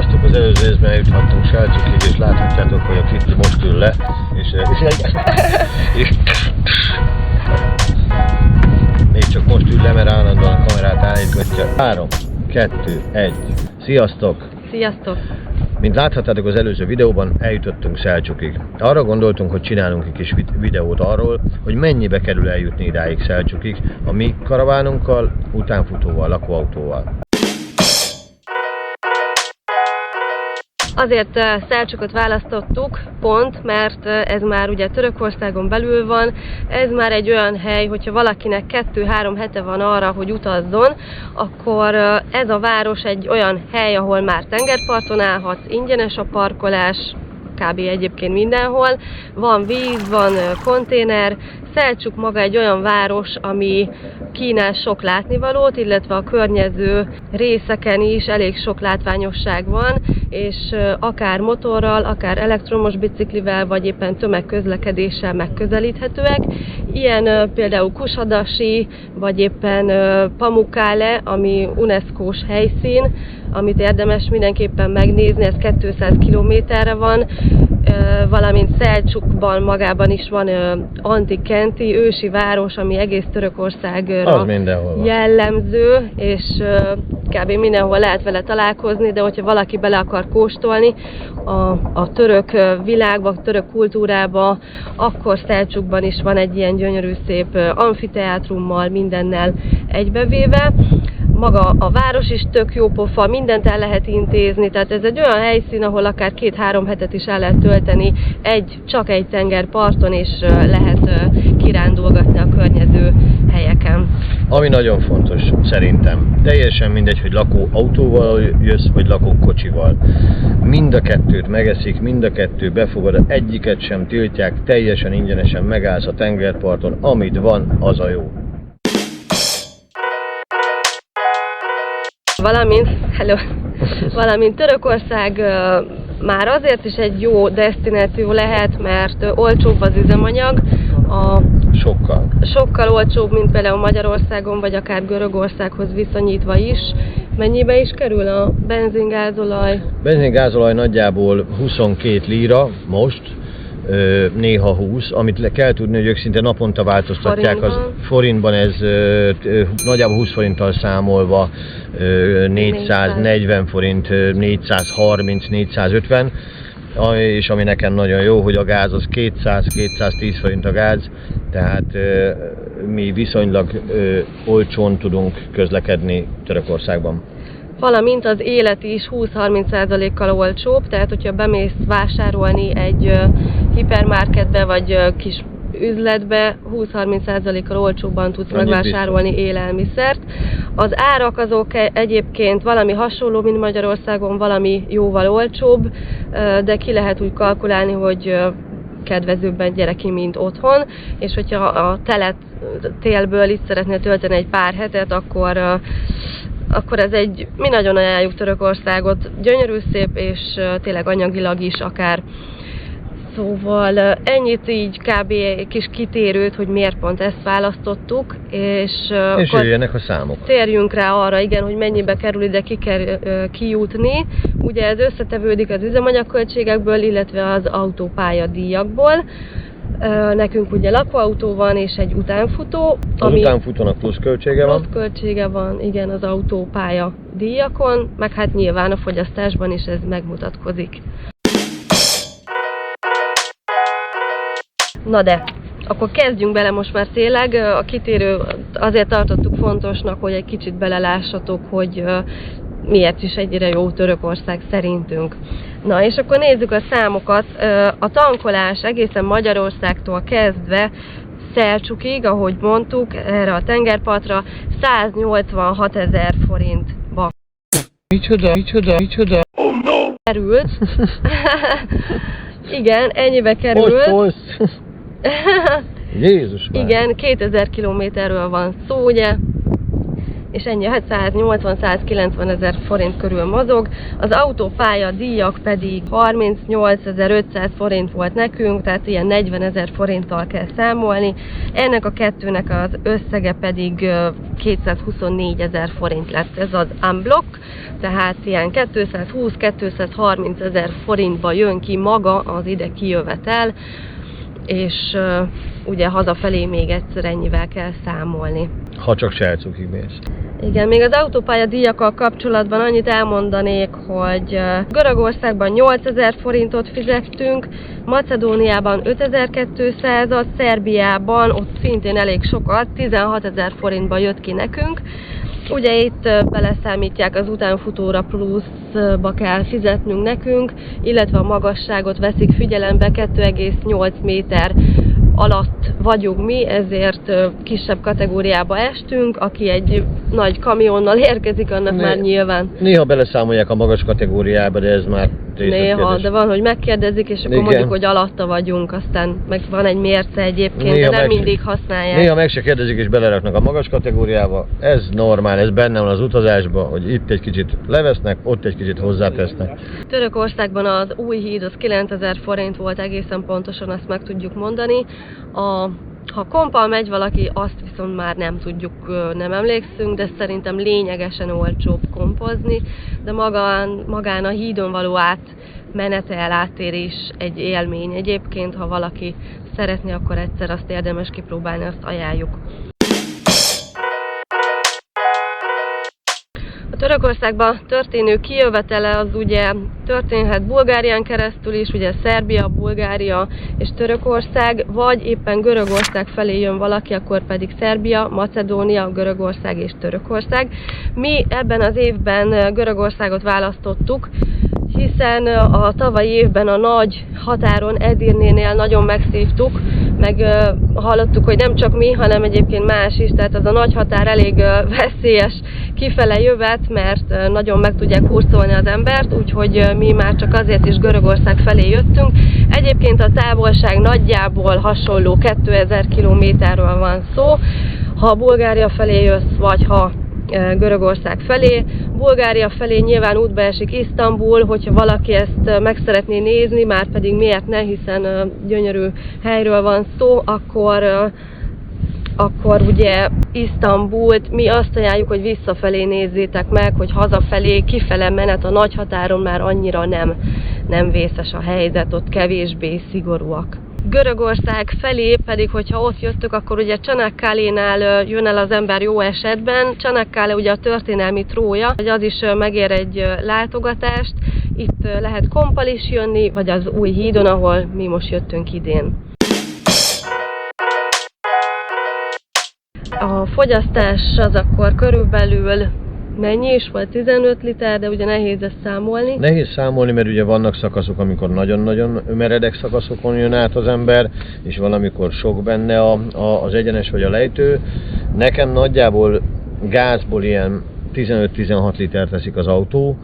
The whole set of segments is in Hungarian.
Sziasztok! Az előző részben eljuthattunk Selcsukig, és láthatjátok, hogy a Kriszti most ül le, és még csak most ül le, mert állandóan a kamerát állítgatja. 3, 2, 1. Sziasztok! Sziasztok! Mint láthattátok az előző videóban, eljutottunk Selcsukig. Arra gondoltunk, hogy csinálunk egy kis videót arról, hogy mennyibe kerül eljutni idáig Selcsukig a mi karavánunkkal, utánfutóval, lakóautóval. Azért Selcsukot választottuk pont, mert ez már ugye Törökországon belül van, ez már egy olyan hely, hogyha valakinek 2-3 hete van arra, hogy utazzon, akkor ez a város egy olyan hely, ahol már tengerparton állhatsz, ingyenes a parkolás, kb. Egyébként mindenhol, van víz, van konténer. Selcsuk maga egy olyan város, ami kínál sok látnivalót, illetve a környező részeken is elég sok látványosság van, és akár motorral, akár elektromos biciklivel, vagy éppen tömegközlekedéssel megközelíthetőek. Ilyen például Kusadasi, vagy éppen Pamukkale, ami UNESCO-s helyszín, amit érdemes mindenképpen megnézni, ez 200 kilométerre van, valamint Selcsukban magában is van antik-kenti ősi város, ami egész Törökországra jellemző, és kb. Mindenhol lehet vele találkozni, de hogyha valaki bele akar kóstolni a török világba, a török kultúrába, akkor Selcsukban is van egy ilyen gyönyörű szép amfiteátrummal, mindennel egybevéve. Maga a város is tök jó pofa, mindent el lehet intézni, tehát ez egy olyan helyszín, ahol akár 2-3 hetet is el lehet tölteni csak egy tengerparton, és lehet kirándulgatni a környező helyeken. Ami nagyon fontos szerintem, teljesen mindegy, hogy lakóautóval jössz, vagy lakókocsival. Mind a kettőt megeszik, mind a kettő befogad, egyiket sem tiltják, teljesen ingyenesen megállsz a tengerparton, amit van, az a jó. Valamint Törökország már azért is egy jó desztináció lehet, mert olcsóbb az üzemanyag. Sokkal olcsóbb, mint például Magyarországon, vagy akár Görögországhoz viszonyítva is. Mennyibe is kerül a benzingázolaj? Benzingázolaj nagyjából 22 lira most, néha 20, amit kell tudni, hogy ők szinte naponta változtatják. Forintban ez nagyjából 20 forinttal számolva 440 forint, 430, 450, és ami nekem nagyon jó, hogy a gáz az 200-210 forint a gáz, tehát mi viszonylag olcsón tudunk közlekedni Törökországban. Valamint az élet is 20-30%-kal olcsóbb, tehát hogyha bemész vásárolni egy hipermarketbe vagy kis üzletbe, 20-30%-kal olcsóbban tudsz megvásárolni élelmiszert. Az árak azok egyébként valami hasonló, mint Magyarországon, valami jóval olcsóbb, de ki lehet úgy kalkulálni, hogy kedvezőbben gyere ki, mint otthon, és hogyha a télből itt szeretnél tölteni egy pár hetet, akkor mi nagyon ajánljuk Törökországot, gyönyörű szép, és tényleg anyagilag is akár. Szóval ennyit így kb. Kis kitérőt, hogy miért pont ezt választottuk, és jöjjenek a számok. Térjünk rá arra, igen, hogy mennyibe kerül ide kijutni. Ugye ez összetevődik az üzemanyagköltségekből, illetve az autópálya díjakból. Nekünk ugye lakóautó van és egy utánfutó. Az utánfutónak plusz költsége van? Plusz költsége van, igen, az autópálya díjakon, meg hát nyilván a fogyasztásban is ez megmutatkozik. Na de, akkor kezdjünk bele most már tényleg. A kitérő azért tartottuk fontosnak, hogy egy kicsit belelássatok, hogy miért is egyre jó Törökország szerintünk. Na és akkor nézzük a számokat. A tankolás egészen Magyarországtól kezdve Selcsukig, ahogy mondtuk, erre a tengerpartra 186 000 forintba. Micsoda? Oh no! Került. Igen, ennyibe került. Jézus már. Igen, 2000 kilométerről van szó, ugye? és ennyi, hát 180-190 ezer forint körül mozog. Az autópálya díjak pedig 38.500 forint volt nekünk, tehát ilyen 40 ezer forinttal kell számolni. Ennek a kettőnek az összege pedig 224 ezer forint lett. Ez az unblock, tehát ilyen 220-230 ezer forintba jön ki maga az ide kijövetel, és ugye hazafelé még egyszer ennyivel kell számolni. Ha csak Selcukig mész. Igen, még az autópálya díjakkal kapcsolatban annyit elmondanék, hogy Görögországban 8000 forintot fizettünk, Macedóniában 5200-at, Szerbiában ott szintén elég sokat, 16 000 forintba jött ki nekünk. Ugye itt beleszámítják az utánfutóra, pluszba kell fizetnünk nekünk, illetve a magasságot veszik figyelembe, 2,8 méter alatt vagyunk mi, ezért kisebb kategóriába estünk. Aki egy nagy kamionnal érkezik, annak már nyilván... Néha beleszámolják a magas kategóriába, de ez már néha, de van, hogy megkérdezik, és akkor mondjuk, hogy alatta vagyunk, aztán meg van egy mérce egyébként, néha de nem mindig használják. Néha meg se kérdezik, és beleraknak a magas kategóriába. Ez normál, ez benne van az utazásban, hogy itt egy kicsit levesznek, ott egy kicsit hozzátesznek. Törökországban az új híd az 9000 forint volt, egészen pontosan azt meg tudjuk mondani. Ha kompal megy valaki, azt viszont már nem tudjuk, nem emlékszünk, de szerintem lényegesen olcsóbb kompozni, de magán a hídon való átmenetel, áttérés egy élmény. Egyébként, ha valaki szeretné, akkor egyszer azt érdemes kipróbálni, azt ajánljuk. A Törökországba történő kijövetele az ugye történhet Bulgárián keresztül is, ugye Szerbia, Bulgária és Törökország, vagy éppen Görögország felé jön valaki, akkor pedig Szerbia, Macedónia, Görögország és Törökország. Mi ebben az évben Görögországot választottuk, hiszen a tavalyi évben a nagy határon, Edirnénél nagyon megszívtuk, meg hallottuk, hogy nem csak mi, hanem egyébként más is, tehát az a nagy határ elég veszélyes kifele jövet, mert nagyon meg tudják hurcolni az embert, úgyhogy mi már csak azért is Görögország felé jöttünk. Egyébként a távolság nagyjából hasonló, 2000 kilométerről van szó, ha Bulgária felé jössz, vagy ha Görögország felé. Bulgária felé nyilván útba esik Isztambul, hogyha valaki ezt meg szeretné nézni, már pedig miért ne, hiszen gyönyörű helyről van szó, akkor ugye Isztambult mi azt ajánljuk, hogy visszafelé nézzétek meg, hogy hazafelé, kifele menet a nagy határon már annyira nem vészes a helyzet, ott kevésbé szigorúak. Görögország felé pedig, hogyha ott jöttök, akkor ugye Csanakkale-nál jön el az ember jó esetben. Csanakkale ugye a történelmi Trója, hogy az is megér egy látogatást. Itt lehet kompal is jönni, vagy az új hídon, ahol mi most jöttünk idén. A fogyasztás az akkor körülbelül mennyi is volt? 15 liter, de ugye nehéz ezt számolni. Nehéz számolni, mert ugye vannak szakaszok, amikor nagyon-nagyon meredek szakaszokon jön át az ember, és valamikor sok benne az egyenes vagy a lejtő. Nekem nagyjából gázból ilyen 15-16 liter teszik az autó,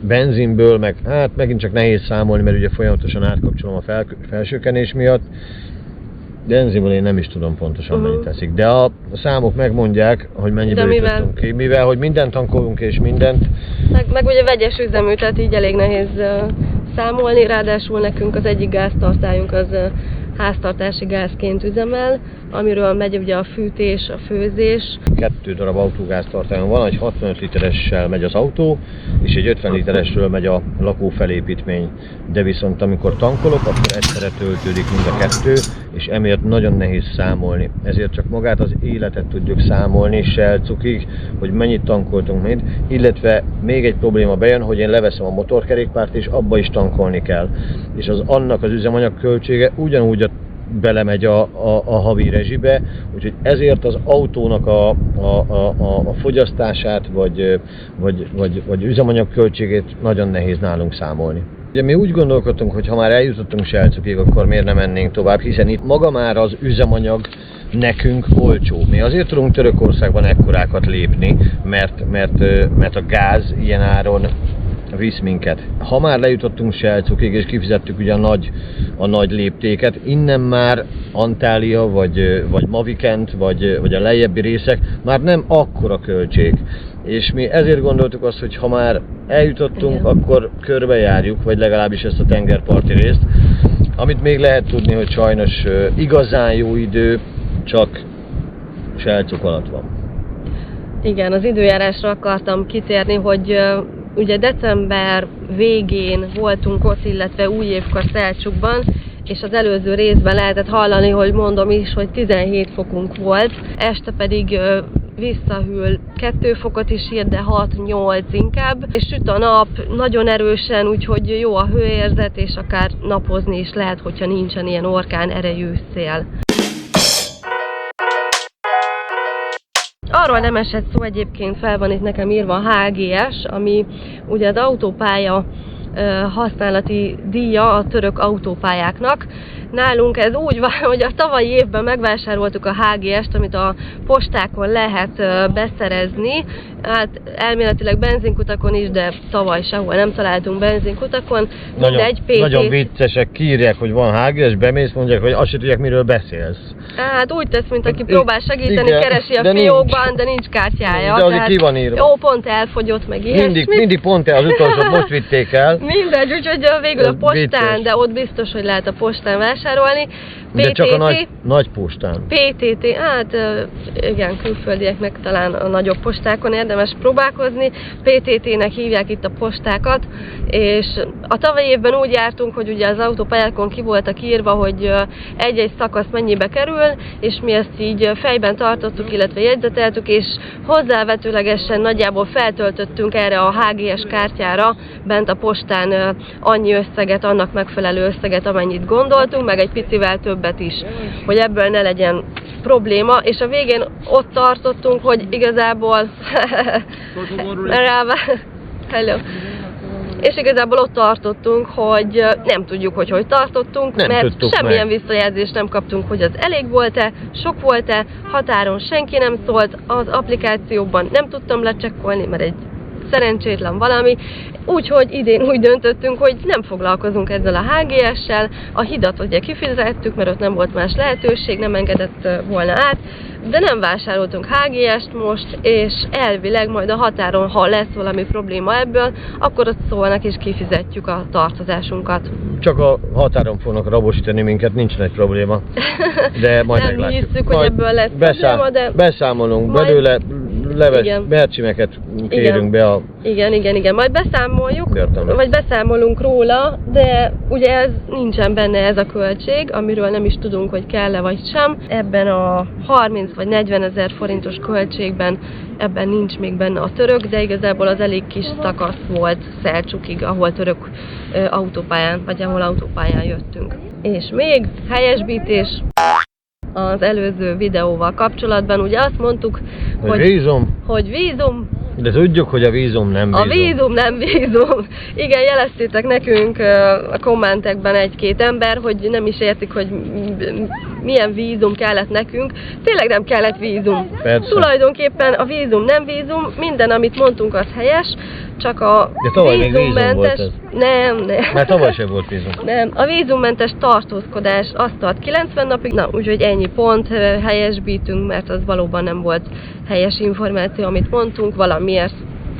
benzinből meg, hát megint csak nehéz számolni, mert ugye folyamatosan átkapcsolom a felsőkenés miatt. Benzinből én nem is tudom pontosan mennyit teszik, de a számok megmondják, hogy mennyiből jutottunk ki, mivel hogy mindent tankolunk és mindent. Meg ugye vegyes üzemű, tehát így elég nehéz számolni, ráadásul nekünk az egyik gáztartályunk az háztartási gázként üzemel, amiről megy ugye a fűtés, a főzés. 2 darab autógáztartályon van, egy 65 literessel megy az autó, és egy 50 literesről megy a lakófelépítmény. De viszont amikor tankolok, akkor egyszerre töltődik mind a kettő, és emiatt nagyon nehéz számolni. Ezért csak magát az életet tudjuk számolni, Selcukig, hogy mennyit tankoltunk mind, illetve még egy probléma bejön, hogy én leveszem a motorkerékpárt, és abba is tankolni kell. És annak az üzemanyag költsége ugyanúgy belemegy a havi rezsibe, úgyhogy ezért az autónak a fogyasztását vagy üzemanyag költségét nagyon nehéz nálunk számolni. Ugye mi úgy gondolkodtunk, hogy ha már eljutottunk Selcukig, akkor miért nem mennénk tovább, hiszen itt maga már az üzemanyag nekünk olcsó. Mi azért tudunk Törökországban ekkorákat lépni, mert a gáz ilyen áron visz minket. Ha már lejutottunk Selcukig, és kifizettük ugye a nagy léptéket, innen már Antália, vagy Mavikent, vagy a lejjebbi részek már nem akkora költség. És mi ezért gondoltuk azt, hogy ha már eljutottunk, igen, akkor körbejárjuk, vagy legalábbis ezt a tengerparti részt. Amit még lehet tudni, hogy sajnos igazán jó idő csak Selcuk alatt van. Igen, az időjárásra akartam kitérni, hogy ugye december végén voltunk ott, illetve új évkor Selcsukban, és az előző részben lehetett hallani, hogy mondom is, hogy 17 fokunk volt, este pedig visszahűl 2 fokot is ír, de 6-8 inkább, és süt a nap nagyon erősen, úgyhogy jó a hőérzet, és akár napozni is lehet, hogyha nincsen ilyen orkán erejű szél. Arról nem esett szó, egyébként fel van itt nekem írva a HGS, ami ugye az autópálya használati díja a török autópályáknak. Nálunk ez úgy van, hogy a tavalyi évben megvásároltuk a HGS-t, amit a postákon lehet beszerezni. Hát elméletileg benzinkutakon is, de tavaly sehol nem találtunk benzinkutakon. Nagyon viccesek, kiírják, hogy van HGS, bemész, mondják, hogy azt se tudják, miről beszélsz. Hát úgy tesz, mint aki próbál segíteni, igen, keresi a fiókban, de nincs kártyája. De azért ki van írva. Jó, pont elfogyott, meg ilyesmit. Mindig pont az utolsót most vitték el. Mindegy, úgyhogy végül a postán, vicces. De ott biztos, hogy lehet a postán vásárolni. PTT, de csak a nagy postán. PTT, hát igen, külföldieknek talán a nagyobb postákon érdemes próbálkozni. PTT-nek hívják itt a postákat, és a tavalyi évben úgy jártunk, hogy ugye az autópályákon ki voltak írva, hogy egy-egy szakasz mennyibe kerül, és mi ezt így fejben tartottuk, illetve jegyzeteltük, és hozzávetőlegesen nagyjából feltöltöttünk erre a HGS kártyára bent a postán annyi összeget, annak megfelelő összeget, amennyit gondoltunk, meg egy picivel többet is, hogy ebből ne legyen probléma, és a végén ott tartottunk, hogy igazából hello. És igazából ott tartottunk, hogy nem tudjuk, hogy tartottunk, nem mert semmilyen visszajelzést nem kaptunk, hogy az elég volt-e, sok volt-e, határon senki nem szólt, az applikációban nem tudtam lecsekkolni, mert egy szerencsétlen valami, úgyhogy idén úgy döntöttünk, hogy nem foglalkozunk ezzel a HGS-sel, a hidat ugye kifizettük, mert ott nem volt más lehetőség, nem engedett volna át, de nem vásároltunk HGS-t most, és elvileg majd a határon, ha lesz valami probléma ebből, akkor ott szólnak és kifizetjük a tartozásunkat. Csak a határon fognak rabosítani minket, nincs nagy probléma, de majd nem meglátjuk. hiszük, hogy ebből lesz probléma, de beszámolunk majd belőle, bercsimeket kérünk be a... Igen, majd beszámoljuk, vagy beszámolunk róla, de ugye ez nincsen benne ez a költség, amiről nem is tudunk, hogy kell-e vagy sem. Ebben a 30 vagy 40 ezer forintos költségben ebben nincs még benne a török, de igazából az elég kis szakasz volt Selcsukig, ahol török autópályán, vagy ahol autópályán jöttünk. És még helyesbítés az előző videóval kapcsolatban, ugye azt mondtuk, hogy vízum, de tudjuk, hogy a vízum nem vízum. A vízum nem vízum. Igen, jeleztétek nekünk a kommentekben egy-két ember, hogy nem is értik, hogy milyen vízum kellett nekünk. Tényleg nem kellett vízum. Persze. Tulajdonképpen a vízum nem vízum, minden, amit mondtunk, az helyes, csak a vízummentes... Nem. Mert tavaly sem volt vízum. Nem, a vízummentes tartózkodás azt tart 90 napig, na úgyhogy ennyi pont helyesbítünk, mert az valóban nem volt helyes információ, amit mondtunk, valamiért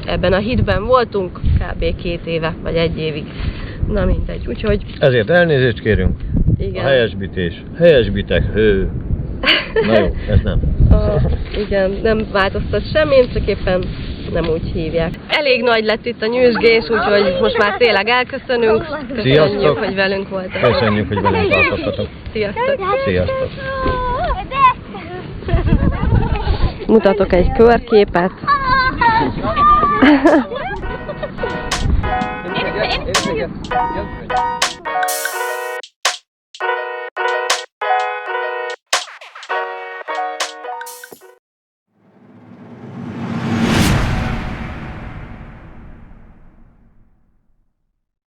ebben a hitben voltunk kb. 2 éve, vagy 1 évig. Na mindegy, úgyhogy... Ezért elnézést kérünk. Igen. A helyesbítés. Helyesbitek, hő. Na jó, ez nem. Igen, nem változtat semmi, csak éppen nem úgy hívják. Elég nagy lett itt a nyüzsgés, úgyhogy most már tényleg elköszönünk. Köszönjük, hogy velünk voltak. Köszönjük, hogy velünk tartottatok. Sziasztok. Sziasztok. Mutatok egy körképet. Én